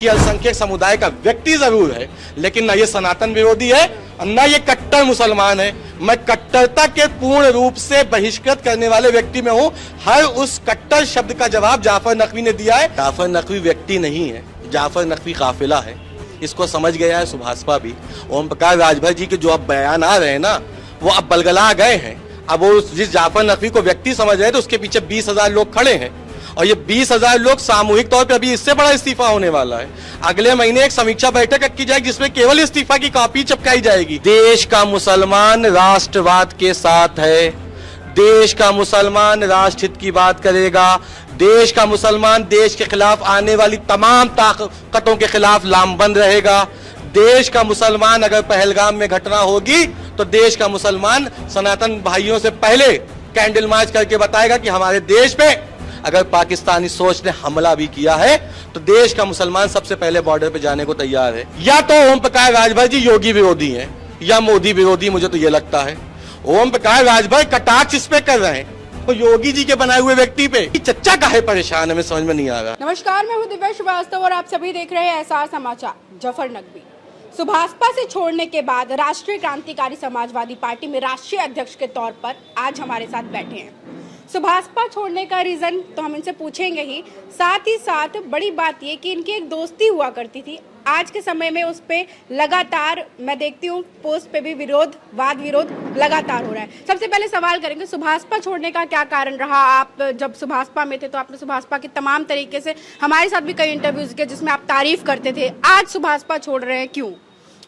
कि अल्पसंख्यक समुदाय का व्यक्ति जरूर है, लेकिन ना ये सनातन विरोधी है और ना ये कट्टर मुसलमान है। मैं कट्टरता के पूर्ण रूप से बहिष्कृत करने वाले व्यक्ति में हूँ। हर उस कट्टर शब्द का जवाब जाफर नकवी ने दिया है। जाफर नकवी व्यक्ति नहीं है, जाफर नकवी काफिला है। इसको समझ गया है सुभाषपा भी। ओम प्रकाश राजभर जी के जो अब बयान आ रहे हैं ना, वो अब बलगला गए हैं। अब वो जिस जाफर नकवी को व्यक्ति समझ रहे हैं तो उसके पीछे 20,000 लोग खड़े हैं और ये 20,000 लोग सामूहिक तौर पे अभी इससे बड़ा इस्तीफा होने वाला है। अगले महीने एक समीक्षा बैठक रखी जाएगी जिसमें केवल इस्तीफा की कॉपी चिपकाई जाएगी। देश का मुसलमान राष्ट्रवाद के साथ है, देश का मुसलमान राष्ट्रहित की बात करेगा, देश का मुसलमान देश के खिलाफ आने वाली तमाम ताकतों के खिलाफ लामबंद रहेगा। देश का मुसलमान अगर पहलगाम में घटना होगी तो देश का मुसलमान सनातन भाइयों से पहले कैंडल मार्च करके बताएगा कि हमारे देश पे अगर पाकिस्तानी सोच ने हमला भी किया है तो देश का मुसलमान सबसे पहले बॉर्डर पे जाने को तैयार है। या तो ओम प्रकाश राजभर जी योगी विरोधी हैं या मोदी विरोधी, मुझे तो ये लगता है। ओम प्रकाश राजभर कटाक्ष इस पे कर रहे हैं तो योगी जी के बनाए हुए व्यक्ति पे चच्चा काहे परेशान है, हमें समझ में नहीं आ रहा। नमस्कार, मैं हूं दिव्या श्रीवास्तव और आप सभी देख रहे हैं एसआर समाचार। जाफर नकवी सुभाषपा से छोड़ने के बाद राष्ट्रीय क्रांतिकारी समाजवादी पार्टी में राष्ट्रीय अध्यक्ष के तौर पर आज हमारे साथ बैठे हैं। सुभाषपा छोड़ने का रीजन तो हम इनसे पूछेंगे ही साथ बड़ी बात ये कि इनकी एक दोस्ती हुआ करती थी। आज के समय में उस पे लगातार मैं देखती हूँ पोस्ट पे भी वाद विरोध लगातार हो रहा है। सबसे पहले सवाल करेंगे, सुभाषपा छोड़ने का क्या कारण रहा? आप जब सुभाषपा में थे तो आपने सुभाषपा की तमाम तरीके से हमारे साथ भी कई इंटरव्यूज किए जिसमें आप तारीफ करते थे। आज सुभाषपा छोड़ रहे हैं, क्यों?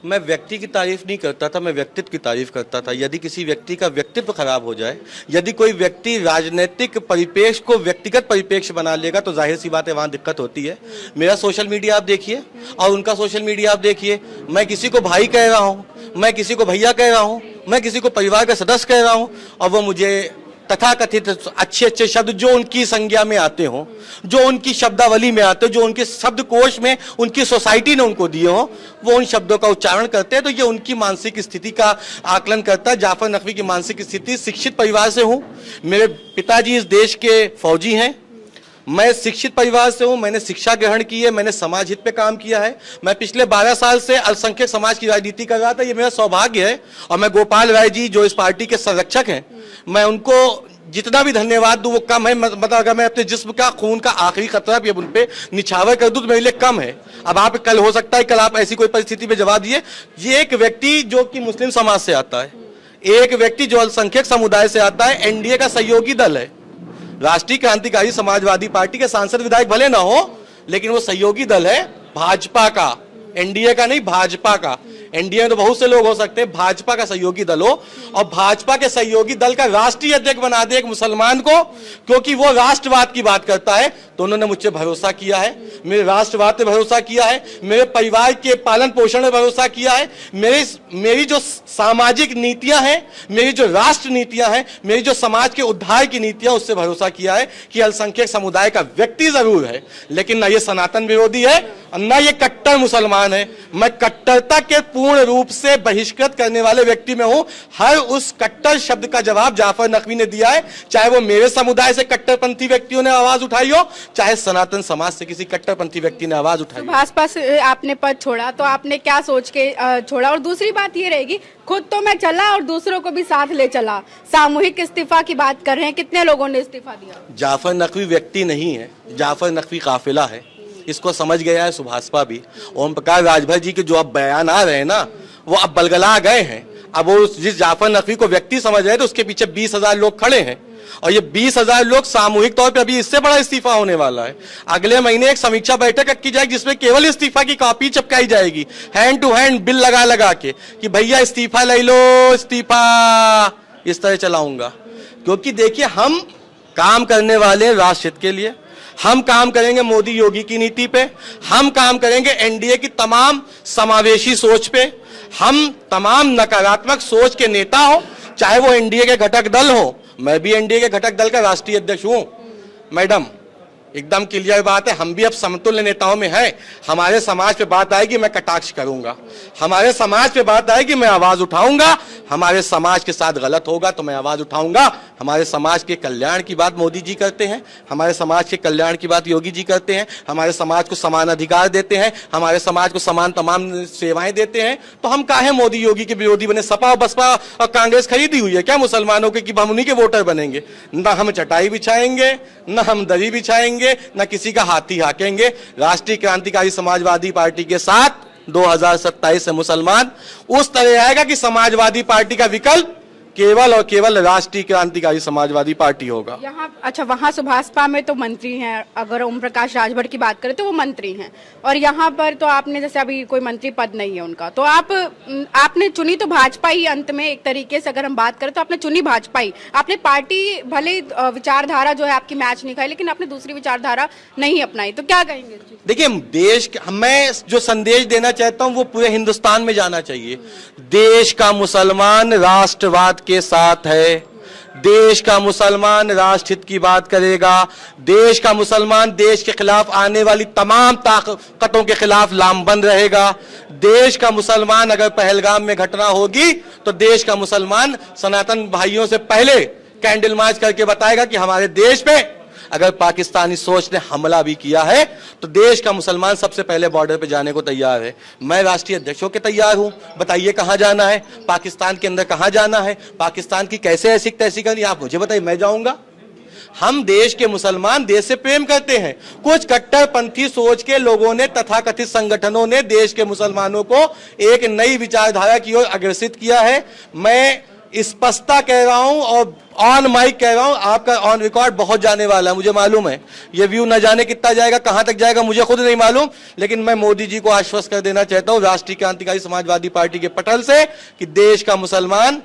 मैं व्यक्ति की तारीफ नहीं करता था, मैं व्यक्तित्व की तारीफ करता था। यदि किसी व्यक्ति का व्यक्तित्व खराब हो जाए, यदि कोई व्यक्ति राजनीतिक परिप्रेक्ष्य को व्यक्तिगत परिप्रेक्ष्य बना लेगा तो जाहिर सी बात है वहां दिक्कत होती है। मेरा सोशल मीडिया आप देखिए और उनका सोशल मीडिया आप देखिए। मैं किसी को भाई कह रहा हूँ, मैं किसी को भैया कह रहा हूँ, मैं किसी को परिवार का सदस्य कह रहा हूँ और वो मुझे तथाकथित अच्छे शब्द जो उनकी संज्ञा में आते हों, जो उनकी शब्दावली में आते हो, जो उनके शब्दकोश में उनकी सोसाइटी ने उनको दिए हों, वो उन शब्दों का उच्चारण करते हैं तो ये उनकी मानसिक स्थिति का आकलन करता है। जाफर नकवी की मानसिक स्थिति, शिक्षित परिवार से हूँ, मेरे पिताजी इस देश के फौजी हैं, मैं शिक्षित परिवार से हूं, मैंने शिक्षा ग्रहण की है, मैंने समाज हित पे काम किया है। मैं पिछले 12 साल से अल्पसंख्यक समाज की राजनीति कर रहा था, ये मेरा सौभाग्य है। और मैं गोपाल राय जी जो इस पार्टी के संरक्षक हैं, मैं उनको जितना भी धन्यवाद दूं वो कम है। मतलब अगर मैं अपने जिस्म का खून का आखिरी खतरा भी अब उन पे निछावर कर दूं तो मेरे लिए कम है। अब आप कल हो सकता है कल आप ऐसी कोई परिस्थिति में जवाब दिए। ये एक व्यक्ति जो कि मुस्लिम समाज से आता है, एक व्यक्ति जो अल्पसंख्यक समुदाय से आता है, एनडीए का सहयोगी दल है, राष्ट्रीय क्रांतिकारी समाजवादी पार्टी के सांसद विधायक भले ना हो लेकिन वो सहयोगी दल है भाजपा का, एनडीए का नहीं, भाजपा का। एनडीए में तो बहुत से लोग हो सकते हैं, भाजपा का सहयोगी दल हो और भाजपा के सहयोगी दल का राष्ट्रीय अध्यक्ष बना दे एक मुसलमान को क्योंकि वो राष्ट्रवाद की बात करता है। तो उन्होंने मुझसे भरोसा किया है, मेरे राष्ट्रवाद पे भरोसा किया है, मेरे परिवार के पालन पोषण में भरोसा किया है, मेरी जो सामाजिक नीतियां हैं, मेरी जो राष्ट्र नीतियां हैं, मेरी जो समाज के उद्धार की नीतियां, उससे भरोसा किया है कि अल्पसंख्यक समुदाय का व्यक्ति जरूर है, लेकिन ना ये सनातन विरोधी है और ना ये कट्टर मुसलमान है। मैं कट्टरता के पूर्ण रूप से बहिष्कृत करने वाले व्यक्ति में हूं। हर उस कट्टर शब्द का जवाब जाफर नकवी ने दिया है, चाहे वो मेरे समुदाय से कट्टरपंथी व्यक्तियों ने आवाज उठाई हो, चाहे सनातन समाज से किसी कट्टरपंथी व्यक्ति ने आवाज उठाई। भाजपा से आपने पद छोड़ा तो आपने क्या सोच के छोड़ा? और दूसरी बात ये रहेगी, खुद तो मैं चला और दूसरों को भी साथ ले चला। सामूहिक इस्तीफा की बात कर रहे हैं, कितने लोगों ने इस्तीफा दिया? जाफर नकवी व्यक्ति नहीं है, जाफर नकवी काफिला है। इसको समझ गया है सुभाषपा भी। ओम प्रकाश राजभर जी के जो अब बयान आ रहे हैं ना, वो अब बलगला गए हैं। अब वो जिस जाफर नकवी को व्यक्ति समझ रहे हैं तो उसके पीछे 20,000 लोग खड़े हैं और ये 20,000 लोग सामूहिक तौर पे अभी इससे बड़ा इस्तीफा होने वाला है। अगले महीने एक समीक्षा बैठक रखी जाएगी जिसमें केवल इस्तीफा की कॉपी चिपकाई जाएगी, हैंड टू हैंड बिल लगा के कि भैया इस्तीफा ले लो, इस्तीफा। इस तरह चलाऊंगा क्योंकि देखिए हम काम करने वाले हैं राष्ट्र हित के लिए, हम काम करेंगे मोदी योगी की नीति पे, हम काम करेंगे एनडीए की तमाम समावेशी सोच पे, हम तमाम नकारात्मक सोच के नेता हो, चाहे वो एनडीए के घटक दल हो। मैं भी एनडीए के घटक दल का राष्ट्रीय अध्यक्ष हूं मैडम, एकदम क्लियर बात है। हम भी अब समतुल्य नेताओं में हैं। हमारे समाज पे बात आएगी मैं कटाक्ष करूंगा, हमारे समाज पे बात आएगी मैं आवाज उठाऊंगा, हमारे समाज के साथ गलत होगा तो मैं आवाज उठाऊंगा। हमारे समाज के कल्याण की बात मोदी जी करते हैं, हमारे समाज के कल्याण की बात योगी जी करते हैं, हमारे समाज को समान अधिकार देते हैं, हमारे समाज को समान तमाम सेवाएं देते हैं। तो हम काहे मोदी योगी के विरोधी बने? सपा और बसपा और कांग्रेस खरीदी हुई है क्या मुसलमानों के कि हम उन्हीं के वोटर बनेंगे? ना हम चटाई बिछाएंगे, ना हम दरी बिछाएंगे, ना किसी का हाथी हाकेंगे। राष्ट्रीय क्रांतिकारी समाजवादी पार्टी के साथ 2027 से मुसलमान उस तरह आएगा कि समाजवादी पार्टी का विकल्प केवल और केवल राष्ट्रीय क्रांतिकारी समाजवादी पार्टी होगा। यहाँ अच्छा, वहाँ सुभाषपा में तो मंत्री हैं, अगर ओम प्रकाश राजभर की बात करें तो वो मंत्री हैं, और यहाँ पर तो आपने जैसे अभी कोई मंत्री पद नहीं है उनका, तो आपने चुनी तो भाजपा ही। अंत में एक तरीके से अगर हम बात करें तो आपने चुनी भाजपा ही। आपने पार्टी भले विचारधारा जो है आपकी मैच नहीं खाई, लेकिन आपने दूसरी विचारधारा नहीं अपनाई, तो क्या कहेंगे? देखिए, देश मैं जो संदेश देना चाहता हूं वो पूरे हिंदुस्तान में जाना चाहिए। देश का मुसलमान राष्ट्रवाद के साथ है, देश का मुसलमान राष्ट्र हित की बात करेगा, देश का मुसलमान देश के खिलाफ आने वाली तमाम ताकतों के खिलाफ लामबंद रहेगा। देश का मुसलमान अगर पहलगाम में घटना होगी तो देश का मुसलमान सनातन भाइयों से पहले कैंडल मार्च करके बताएगा कि हमारे देश पे अगर पाकिस्तानी सोच ने हमला भी किया है तो देश का मुसलमान सबसे पहले बॉर्डर पे जाने को तैयार है। मैं राष्ट्रीय अध्यक्षों के तैयार हूं, बताइए कहां जाना है, पाकिस्तान के अंदर कहां जाना है, पाकिस्तान की कैसे ऐसी तैसी करनी, आप मुझे बताइए, मैं जाऊंगा। हम देश के मुसलमान देश से प्रेम करते हैं। कुछ कट्टरपंथी सोच के लोगों ने, तथाकथित संगठनों ने देश के मुसलमानों को एक नई विचारधारा की ओर अग्रसित किया है। मैं स्पष्टता कह रहा हूं और ऑन माइक कह रहा हूं, आपका ऑन रिकॉर्ड बहुत जाने वाला है, मुझे मालूम है। ये व्यू न जाने कितना जाएगा, कहां तक जाएगा, मुझे खुद नहीं मालूम, लेकिन मैं मोदी जी को आश्वस्त कर देना चाहता हूं राष्ट्रीय क्रांतिकारी समाजवादी पार्टी के पटल से कि देश का मुसलमान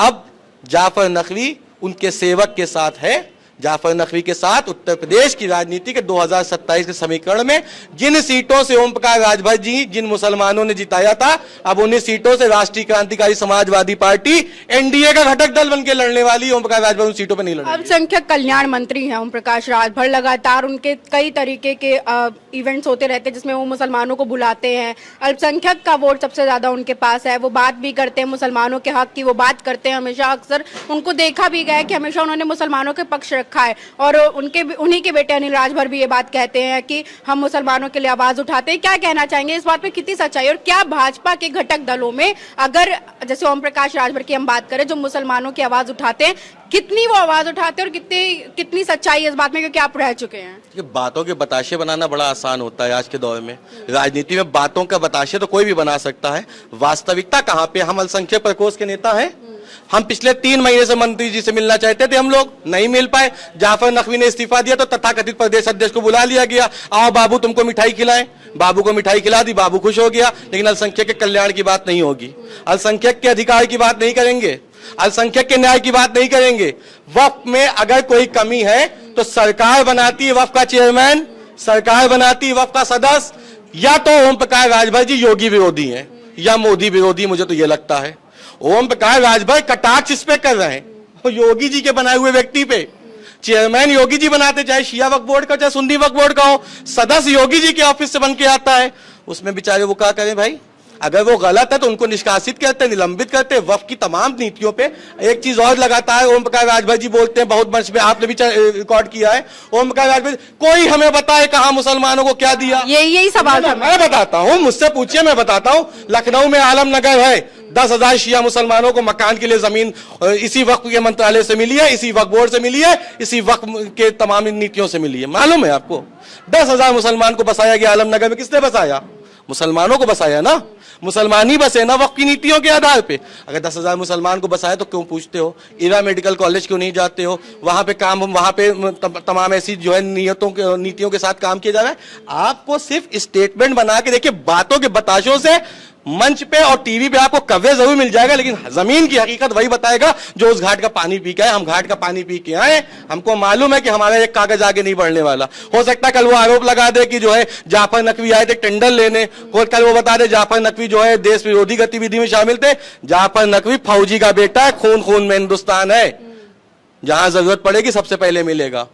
अब जाफर नकवी उनके सेवक के साथ है। जाफर नकवी के साथ उत्तर प्रदेश की राजनीति के 2027 के समीकरण में जिन सीटों से ओम प्रकाश राजभर जी जिन मुसलमानों ने जिताया था, अब उन्हीं सीटों से राष्ट्रीय क्रांतिकारी समाजवादी पार्टी एनडीए का घटक दल बनकर लड़ने वाली। ओम प्रकाश राजभर उन सीटों पर नहीं लड़ेंगे। अल्पसंख्यक कल्याण मंत्री हैं ओम प्रकाश राजभर, लगातार उनके कई तरीके के इवेंट्स होते रहते हैं जिसमें वो मुसलमानों को बुलाते हैं। अल्पसंख्यक का वोट सबसे ज्यादा उनके पास है, वो बात भी करते हैं मुसलमानों के हक की, वो बात करते हैं हमेशा। अक्सर उनको देखा भी गया है कि हमेशा उन्होंने मुसलमानों के पक्ष रखा है, और उन्हीं के बेटे अनिल राजभर भी ये बात कहते हैं कि हम मुसलमानों के लिए आवाज उठाते हैं। क्या कहना चाहेंगे इस बात पे, कितनी सच्चाई, और क्या भाजपा के घटक दलों में अगर जैसे ओम प्रकाश राजभर की हम बात करें जो मुसलमानों की आवाज उठाते हैं, कितनी वो आवाज उठाते हैं और कितनी सच्चाई है इस बात में, क्योंकि आप रह चुके हैं? ये बातों के बताशे बनाना बड़ा आसान होता है आज के दौर में। राजनीति में बातों का बताशे तो कोई भी बना सकता है, वास्तविकता कहां पे? हम अल्पसंख्यक प्रकोष्ठ के नेता हैं। हम पिछले 3 महीने से मंत्री जी से मिलना चाहते थे, हम लोग नहीं मिल पाए। जाफर नकवी ने इस्तीफा दिया तो तथाकथित प्रदेश अध्यक्ष को बुला लिया गया, आओ बाबू तुमको मिठाई खिलाएं। बाबू को मिठाई खिला दी, बाबू खुश हो गया, लेकिन अल्पसंख्यक के कल्याण की बात नहीं होगी, अल्पसंख्यक के अधिकार की बात नहीं करेंगे, अल्पसंख्यक के न्याय की बात नहीं करेंगे। वक्फ में अगर कोई कमी है तो सरकार बनाती है वक्फ का चेयरमैन, सरकार बनाती है वक्फ का सदस्य। या तो ओम प्रकाश राजभर जी योगी विरोधी हैं या मोदी विरोधी, मुझे तो यह लगता है। ओम प्रकाश राजभर कटाक्ष इस पे कर रहे हैं योगी जी के बनाए हुए व्यक्ति पे। चेयरमैन योगी जी बनाते, चाहे शिया वक्फ बोर्ड का चाहे सुन्नी वक्फ बोर्ड का हो, सदस्य योगी जी के ऑफिस से बन के आता है। उसमें बेचारे वो क्या करें भाई? अगर वो गलत है तो उनको निष्कासित करते, निलंबित करते। वक्फ की तमाम नीतियों पे एक चीज और लगाता है ओम प्रकाश राजभर जी, बोलते हैं बहुत मंच पे, आपने भी रिकॉर्ड किया है। ओम प्रकाश राजभर, कोई हमें बताए कहां मुसलमानों को क्या दिया? यही सवाल था। मैं बताता हूं, मुझसे पूछिए, मैं बताता हूं। लखनऊ में आलमनगर है, 10,000 शिया मुसलमानों को मकान के लिए जमीन इसी वक्फ के मंत्रालय से मिली है, इसी वक्फ बोर्ड से मिली है, इसी वक्फ के तमाम नीतियों से मिली है। मालूम है आपको? 10,000 मुसलमान को बसाया गया आलमनगर में। किसने बसाया? मुसलमानों को बसाया ना, मुसलमान ही बसे ना वक्फ की नीतियों के आधार पे। अगर 10,000 मुसलमान को बसाया तो क्यों पूछते हो? इरा मेडिकल कॉलेज क्यों नहीं जाते हो? वहां पे काम, वहां पे तमाम ऐसी जो है नीतियों के साथ काम किया जा रहा है। आपको सिर्फ स्टेटमेंट बना के देखिए, बातों के बताशों से मंच पे और टीवी पे आपको कवरेज जरूर मिल जाएगा, लेकिन जमीन की हकीकत वही बताएगा जो उस घाट का पानी पी के आए। हम घाट का पानी पी के आए, हमको मालूम है कि हमारा एक कागज आगे नहीं बढ़ने वाला। हो सकता है कल वो आरोप लगा दे कि जो है जाफर नकवी आए थे टेंडर लेने, और कल वो बता दे जाफर नकवी जो है देश विरोधी गतिविधि में शामिल थे। जाफर नकवी फौजी का बेटा है, खून खून में हिंदुस्तान है, जहां जरूरत पड़ेगी सबसे पहले मिलेगा।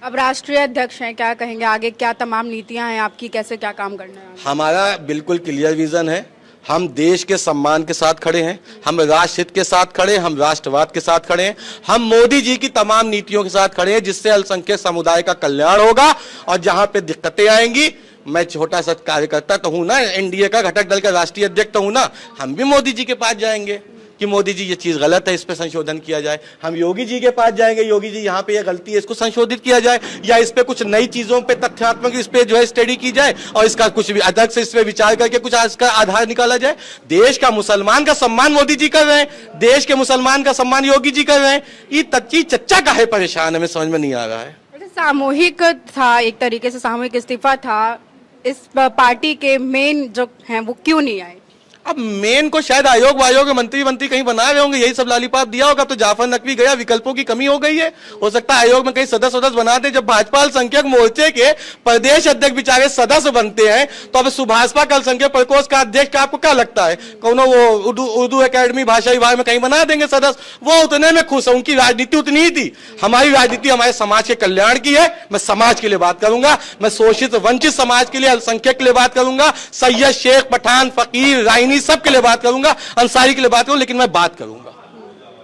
अब राष्ट्रीय अध्यक्ष हैं, क्या कहेंगे आगे क्या तमाम नीतियां हैं आपकी, कैसे क्या काम करना है? हमारा बिल्कुल क्लियर विजन है। हम देश के सम्मान के साथ खड़े हैं, हम राष्ट्रहित के साथ खड़े हैं, हम राष्ट्रवाद के साथ खड़े हैं, हम मोदी जी की तमाम नीतियों के साथ खड़े हैं जिससे अल्पसंख्यक समुदाय का कल्याण होगा। और जहां पे दिक्कतें आएंगी, मैं छोटा सा कार्यकर्ता तो हूं ना, एनडीए का घटक दल का राष्ट्रीय अध्यक्ष तो हूं ना, हम भी मोदी जी के पास जाएंगे कि मोदी जी ये चीज गलत है, इस पे संशोधन किया जाए। हम योगी जी के पास जाएंगे, योगी जी यहाँ पे ये गलती है, इसको संशोधित किया जाए, या इस पे कुछ नई चीजों पे तथ्यात्मक इस पे जो है स्टडी की जाए और इसका कुछ भी अलग से इस पे विचार करके कुछ इसका आधार निकाला जाए। देश का मुसलमान का सम्मान मोदी जी कर रहे हैं, देश के मुसलमान का सम्मान योगी जी कर रहे हैं। ये तच्ची चच्चा का है परेशान, हमें समझ में नहीं आ रहा है। सामूहिक था, एक तरीके से सामूहिक इस्तीफा था, इस पार्टी के मेन जो हैं वो क्यों नहीं आए? अब मेन को शायद आयोग वायोग मंत्री कहीं बना रहे होंगे, यही सब लॉलीपॉप दिया होगा। तो जाफर नकवी गया, विकल्पों की कमी हो गई है, हो सकता है आयोग में कहीं सदस्य बना दे। जब भाजपा अल्पसंख्यक मोर्चे के प्रदेश अध्यक्ष बेचारे सदस्य बनते हैं, तो अब सुभाषपा का अल्पसंख्यक प्रकोष्ठ का अध्यक्ष का आपको क्या लगता है कौनो वो उर्दू एकेडमी भाषा विभाग में कहीं बना देंगे सदस्य? वो उतने में खुश है, उनकी राजनीति उतनी ही थी। हमारी राजनीति हमारे समाज के कल्याण की है। मैं समाज के लिए बात करूंगा, मैं शोषित वंचित समाज के लिए, अल्पसंख्यक के लिए बात करूंगा, सैयद शेख पठान फकीर राइनी सबके लिए बात करूंगा, अंसारी के लिए बात करूंगा, लेकिन मैं बात करूंगा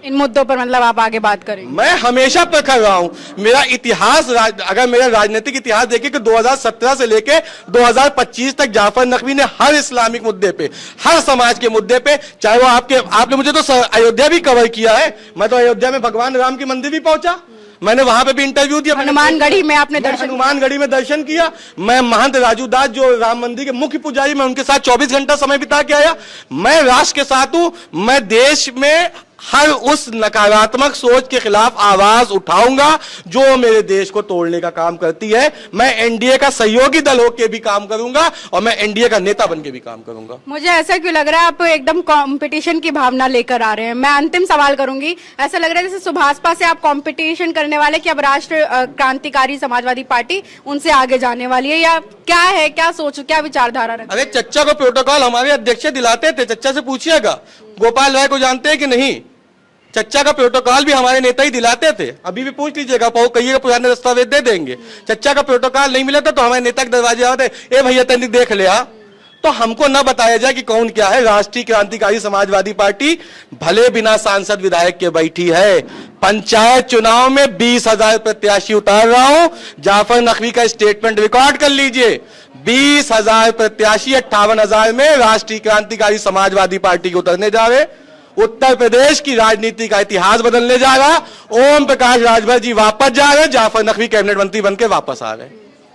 इन मुद्दों पर। मतलब आप आगे बात करेंगे? मैं हमेशा पर कर रहा हूं। मेरा इतिहास, अगर मेरा राजनीतिक इतिहास देखें कि 2017 से लेके 2025 तक जाफर नकवी ने हर इस्लामिक मुद्दे पे, हर समाज के मुद्दे पे, चाहे वो आपने मुझे तो अयोध्या भी कवर किया है। मैं तो अयोध्या में भगवान राम के मंदिर भी पहुंचा, मैंने वहां पे भी इंटरव्यू दिया। हनुमानगढ़ी में आपने हनुमानगढ़ी में दर्शन किया। मैं महंत राजू दास जो राम मंदिर के मुख्य पुजारी, मैं उनके साथ 24 घंटा समय बिता के आया। मैं राष्ट्र के साथ हूं। मैं देश में हर उस नकारात्मक सोच के खिलाफ आवाज उठाऊंगा जो मेरे देश को तोड़ने का काम करती है। मैं एनडीए का सहयोगी दल होकर भी काम करूंगा और मैं एनडीए का नेता बन के भी काम करूंगा। मुझे ऐसा क्यों लग रहा है आप एकदम कंपटीशन की भावना लेकर आ रहे हैं? मैं अंतिम सवाल करूंगी। ऐसा लग रहा है जैसे सुभाषपा से आप कंपटीशन करने वाले कि अब राष्ट्र क्रांतिकारी समाजवादी पार्टी उनसे आगे जाने वाली है, या क्या है, क्या सोच, क्या विचारधारा रखते? अरे चच्चा को प्रोटोकॉल हमारे अध्यक्ष दिलाते थे, चच्चा से पूछिएगा। गोपाल राय को जानते हैं कि नहीं? चच्चा का प्रोटोकॉल भी हमारे नेता ही दिलाते थे। अभी भी पूछ लीजिएगा, कहिएगा पुराने दस्तावेज दे देंगे। चच्चा का प्रोटोकॉल नहीं मिला था तो हमारे नेता के दरवाजे आते, ए भैया तनी देख ले। तो हमको न बताया जाए कि कौन क्या है। राष्ट्रीय क्रांतिकारी समाजवादी पार्टी भले बिना सांसद विधायक के बैठी है। पंचायत चुनाव में 20,000 प्रत्याशी उतार रहा हूं। जाफर नकवी का स्टेटमेंट रिकॉर्ड कर लीजिए। 20,000 प्रत्याशी 58,000 में राष्ट्रीय क्रांतिकारी समाजवादी पार्टी के उतरने जा रहे। उत्तर प्रदेश की राजनीति का इतिहास बदलने जा रहा। ओम प्रकाश राजभर जी वापस जा रहे, जाफर नकवी कैबिनेट मंत्री बनकर वापस आ गए।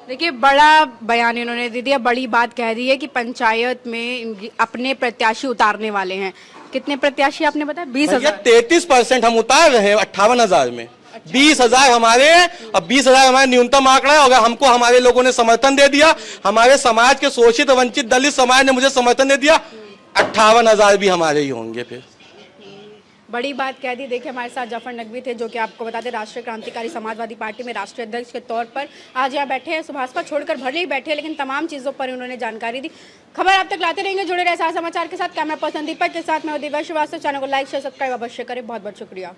देखिए, बड़ा बयान इन्होंने दे दिया, बड़ी बात कह दी है कि पंचायत में अपने प्रत्याशी उतारने वाले हैं। कितने प्रत्याशी आपने बताया? 20,000। 33% हम उतार रहे हैं 58,000 में। 20,000 हमारे हैं और 20,000 हमारे न्यूनतम आंकड़ा है। अगर हमको हमारे लोगों ने समर्थन दे दिया, हमारे समाज के शोषित वंचित दलित समाज ने मुझे समर्थन दे दिया, 58,000 भी हमारे ही होंगे। फिर बड़ी बात कह दी। देखिए, हमारे साथ जाफर नकवी थे जो कि आपको बता दें राष्ट्रीय क्रांतिकारी समाजवादी पार्टी में राष्ट्रीय अध्यक्ष के तौर पर आज यहाँ बैठे हैं। सुभाषपा छोड़कर भले ही बैठे हैं, लेकिन तमाम चीज़ों पर उन्होंने जानकारी दी। खबर आप तक लाते रहेंगे, जुड़े रहे साथ समाचार के साथ। कैमरा पर्सन दीपक के साथ मैं दिव्या श्रीवास्तव। चैनल को लाइक शेयर सब्सक्राइब अवश्य करें। बहुत बहुत शुक्रिया।